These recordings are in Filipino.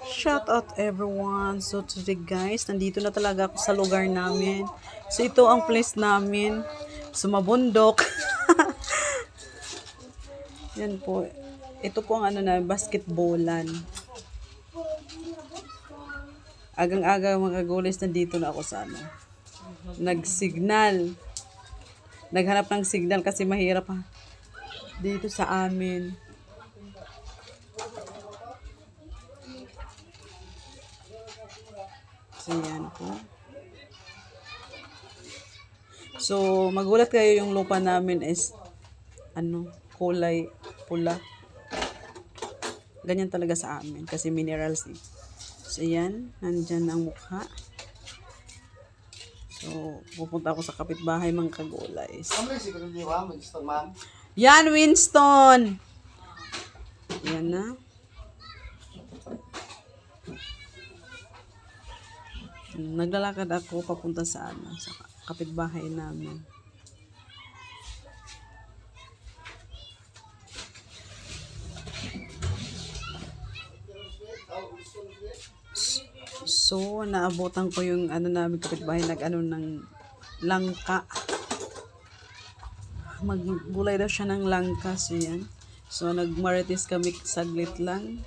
Shout out everyone. So today guys, nandito na talaga ako sa lugar namin. So ito ang place namin. Sumabundok. Yan po. Ito po ang ano na, basketballan. Agang-aga mga kagulis, nandito na ako sa ano. Nagsignal. Naghanap ng signal kasi mahirap ha. Dito sa amin. So, yan po. So, magulat kayo yung lupa namin is kulay pula. Ganyan talaga sa amin kasi minerals eh. So, yan. Nandyan ang mukha. So, pupunta ako sa kapitbahay mga kagulays. Yan, Winston! Yan na. Naglalakad ako papunta sa sa kapitbahay namin. So, naabutan ko yung namin kapitbahay ng langka. Magbulay daw siya ng langka. So, yan. So, nagmarites kami saglit lang.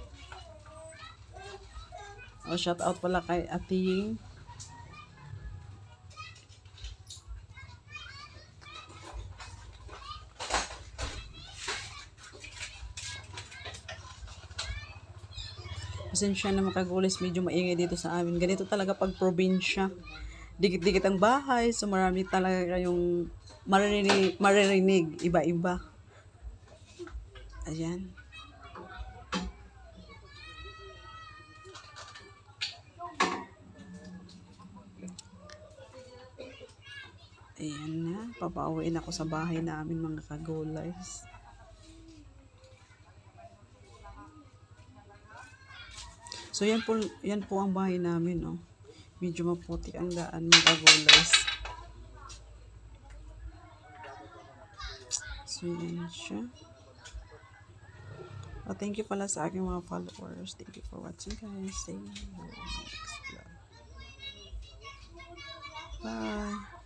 Shout out pala kay Ating. Pasensya na makagulis, medyo maingay dito sa amin. Ganito talaga pag probinsya. Dikit-dikit ang bahay, so marami talaga yung maririnig iba-iba. Ayan. Ayan na, papauwiin ako sa bahay namin mga kagulays. So yan po ang bahay namin, oh. Medyo maputi ang daan mga kagulays. So yan siya. Thank you pala sa aking mga followers. Thank you for watching guys. See you next vlog. Bye.